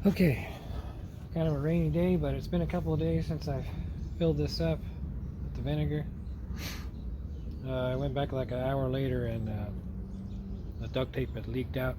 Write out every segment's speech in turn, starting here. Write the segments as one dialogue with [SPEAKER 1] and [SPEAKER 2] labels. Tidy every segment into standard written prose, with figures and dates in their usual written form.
[SPEAKER 1] Okay, kind of a rainy day, but it's been a couple of days since I filled this up with the vinegar. I went back like an hour later and the duct tape had leaked out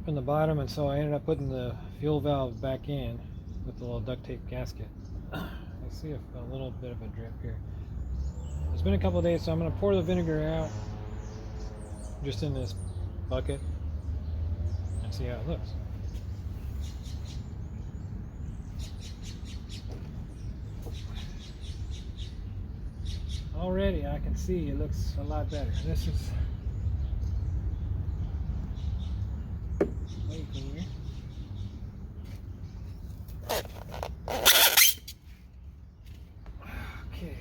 [SPEAKER 1] from the bottom, and so I ended up putting the fuel valve back in with the little duct tape gasket. I see a little bit of a drip here. It's been a couple of days, so I'm going to pour the vinegar out just in this bucket and see how it looks. Already I can see it looks a lot better. This is way cleaner. Okay.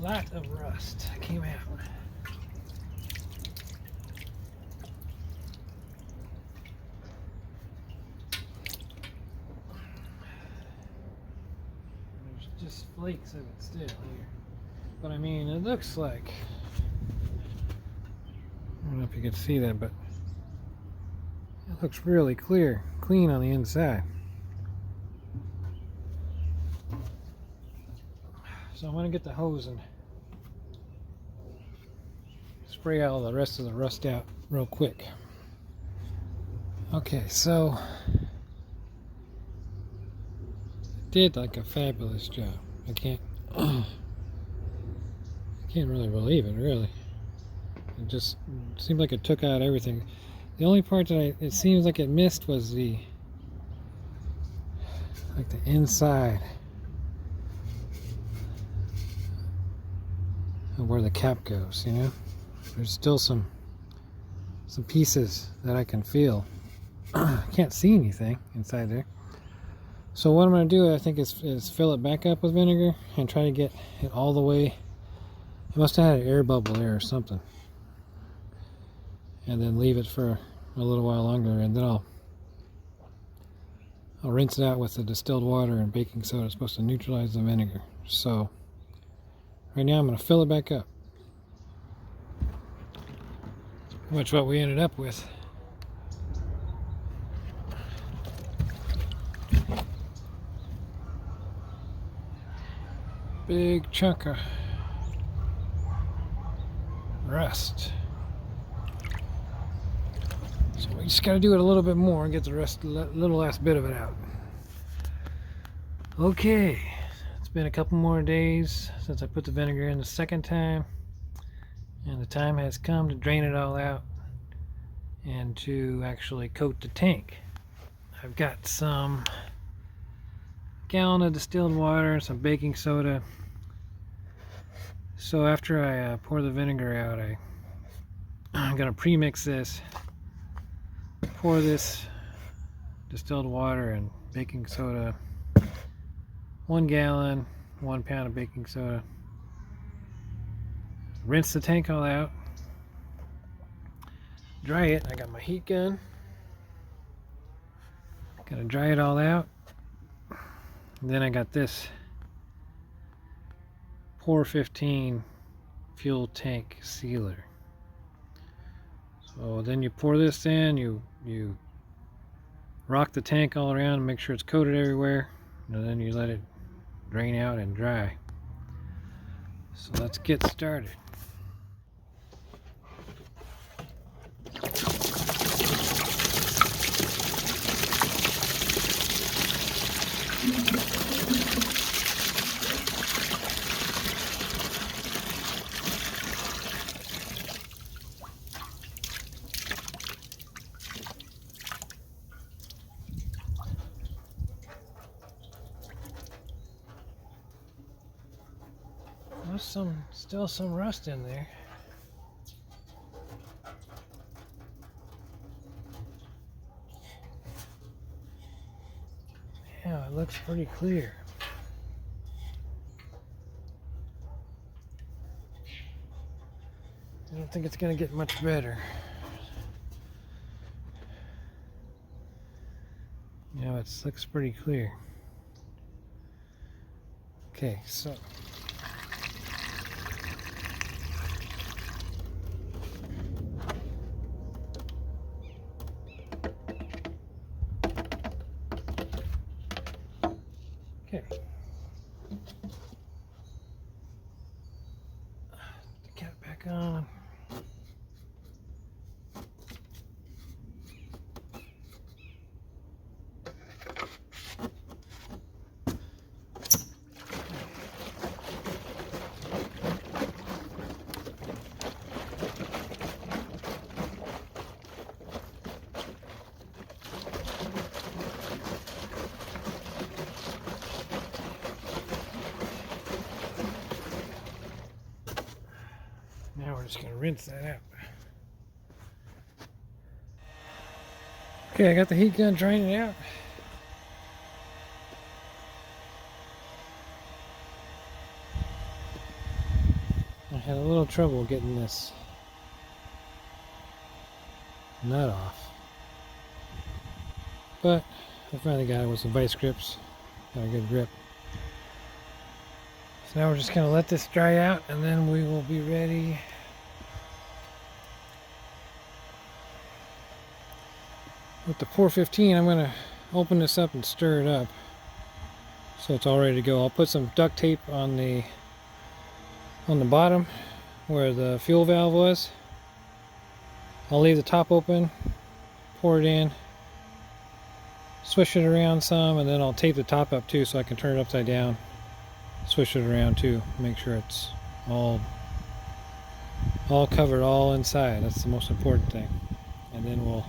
[SPEAKER 1] Lot of rust came out. There's just flakes of it still here. But I mean, it looks like, I don't know if you can see that, but it looks really clean on the inside. So I'm going to get the hose and spray all the rest of the rust out real quick. Okay, so it did like a fabulous job. I can't really believe it, really. It just seemed like it took out everything. The only part that it seems like it missed was the inside of where the cap goes, you know? There's still some pieces that I can feel. I can't see anything inside there. So what I'm going to do, I think, is fill it back up with vinegar and try to get it all the way. It must have had an air bubble there or something. And then leave it for a little while longer, and then I'll rinse it out with the distilled water and baking soda. It's supposed to neutralize the vinegar. So right now I'm going to fill it back up. Pretty much what we ended up with. Big chunk of rust. So we just got to do it a little bit more and get the rest, little last bit of it out. Okay, it's been a couple more days since I put the vinegar in the second time, and the time has come to drain it all out and to actually coat the tank. I've got some gallon of distilled water and some baking soda. So after I pour the vinegar out, I'm going to pre-mix this, pour this distilled water and baking soda, 1 gallon, 1 pound of baking soda, rinse the tank all out, dry it. I got my heat gun, gonna dry it all out. And then I got this Pour 15 fuel tank sealer. So then you pour this in, you rock the tank all around and make sure it's coated everywhere, and then you let it drain out and dry. So let's get started. There's still some rust in there. Yeah, it looks pretty clear. don't think it's going to get much better. Now it looks pretty clear. Okay, so okay. Put the cap back on. Now we're just going to rinse that out. Okay, I got the heat gun draining out. I had a little trouble getting this nut off, but I finally got it with some vice grips. Got a good grip. So now we're just going to let this dry out, and then we will be ready. With the 415, I'm going to open this up and stir it up so it's all ready to go. I'll put some duct tape on the bottom where the fuel valve was. I'll leave the top open, pour it in, swish it around some, and then I'll tape the top up too so I can turn it upside down, swish it around too, make sure it's all covered all inside. That's the most important thing. And then we'll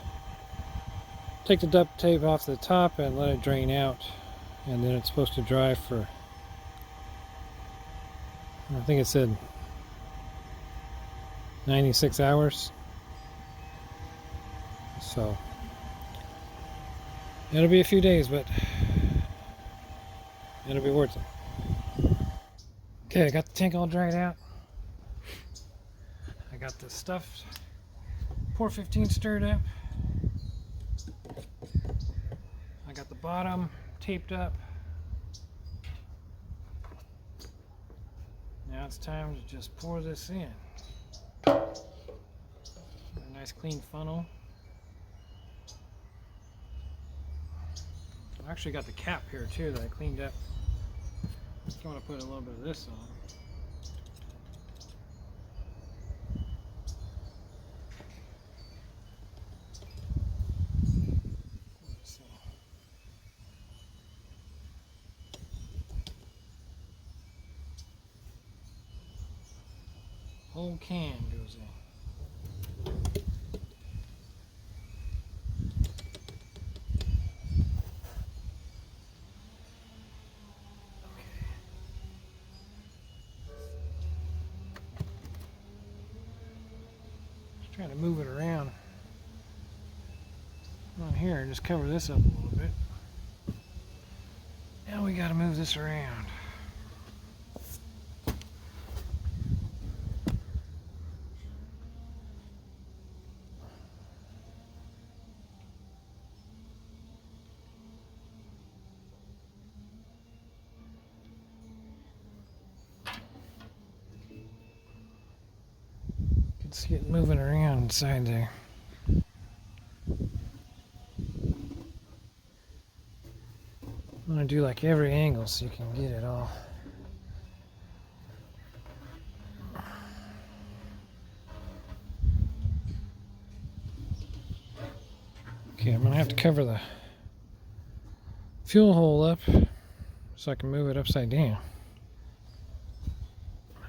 [SPEAKER 1] take the duct tape off the top and let it drain out, and then it's supposed to dry for, I think it said 96 hours. So it'll be a few days, but it'll be worth it. Okay, I got the tank all dried out. I got the stuffed 415 stirred up. I got the bottom taped up. Now it's time to just pour this in. A nice clean funnel. I actually got the cap here too that I cleaned up. Just want to put a little bit of this on. Whole can goes in. Just trying to move it around on here and just cover this up a little bit. Now we got to move this around. Let's get moving around inside there. I'm going to do like every angle so you can get it all. Okay, I'm going to have to cover the fuel hole up so I can move it upside down.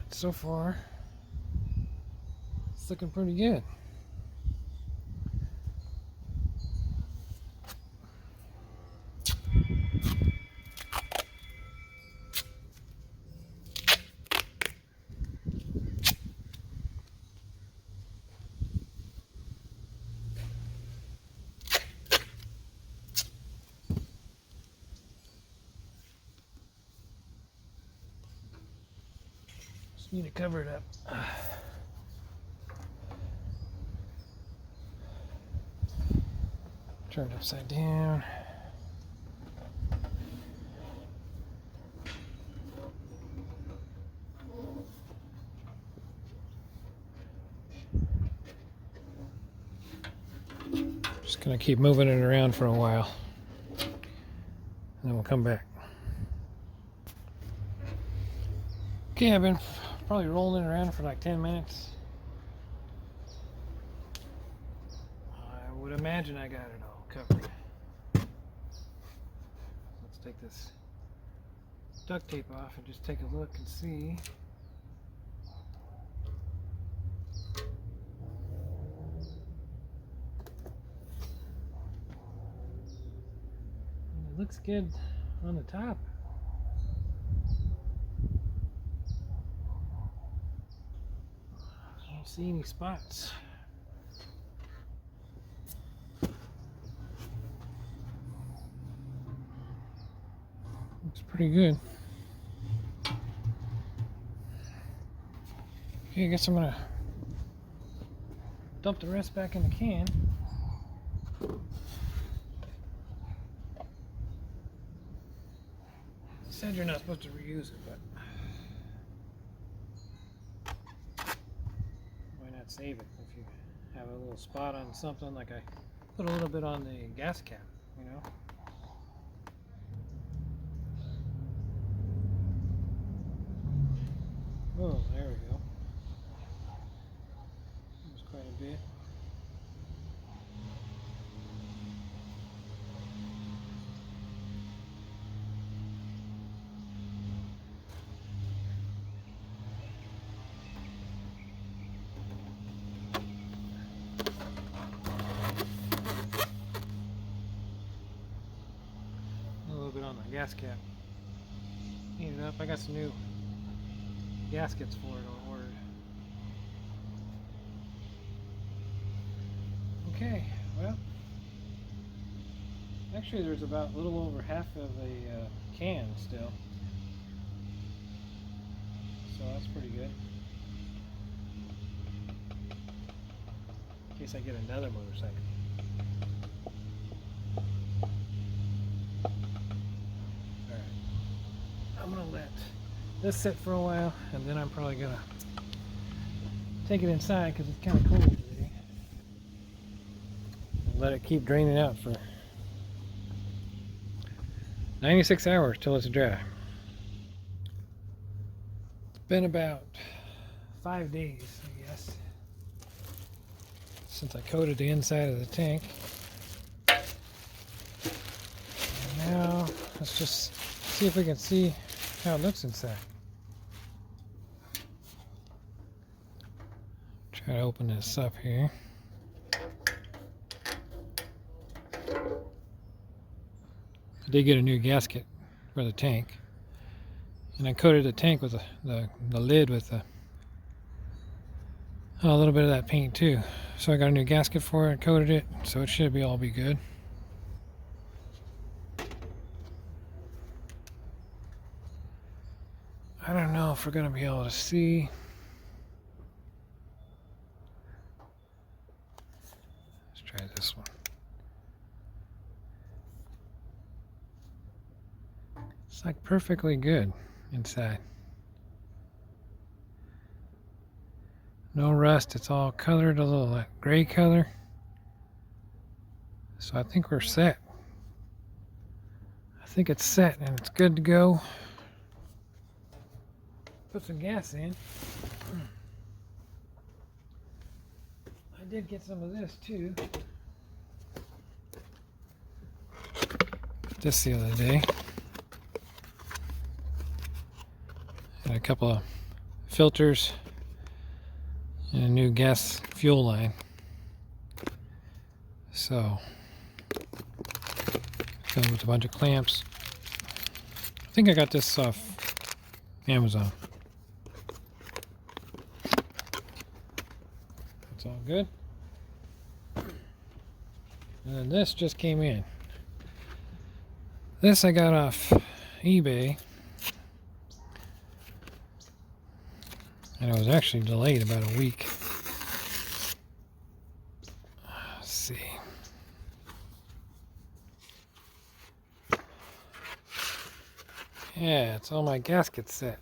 [SPEAKER 1] So far, it's looking pretty good. Just need to cover it up. Turn it upside down. Just gonna keep moving it around for a while, and then we'll come back. Okay, I've been probably rolling it around for like 10 minutes. I would imagine I got it all covered. Let's take this duct tape off and just take a look and see. It looks good on the top. I don't see any spots. Looks pretty good. Okay, I guess I'm gonna dump the rest back in the can. Said you're not supposed to reuse it, but why not save it if you have a little spot on something? Like I put a little bit on the gas cap, you know. Oh, there we go. That was quite a bit. A little bit on the gas cap. Clean it up. I got some new gaskets for it on order. Okay, well, actually there's about a little over half of a can still, so that's pretty good. In case I get another motorcycle. Alright, I'm gonna let this sit for a while, and then I'm probably gonna take it inside because it's kind of cold today. And let it keep draining out for 96 hours till it's dry. It's been about 5 days, I guess, since I coated the inside of the tank. And now let's just see if we can see how it looks inside. Try to open this up here. I did get a new gasket for the tank, and I coated the tank with the lid with a little bit of that paint too. So I got a new gasket for it, coated it, so it should all be good. I don't know if we're going to be able to see. Let's try this one. It's like perfectly good inside. No rust, it's all colored a little gray color. So I think we're set. I think it's set and it's good to go. Put some gas in. I did get some of this too. Just the other day. And a couple of filters and a new gas fuel line. So, filled with a bunch of clamps. I think I got this off Amazon. It's all good. And then this just came in. This I got off eBay. And it was actually delayed about a week. Let's see. Yeah, it's all my gaskets set.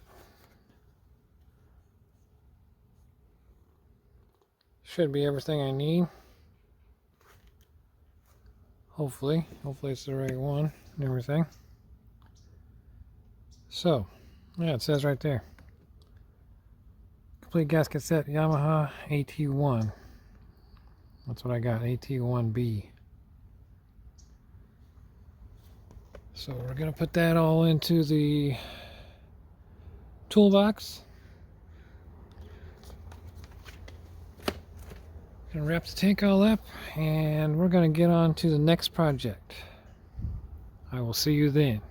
[SPEAKER 1] Should be everything I need. Hopefully it's the right one and everything. So, yeah, it says right there. Complete gasket set, Yamaha AT1. That's what I got, AT1B. So we're gonna put that all into the toolbox. Gonna wrap the tank all up, and we're gonna get on to the next project. I will see you then.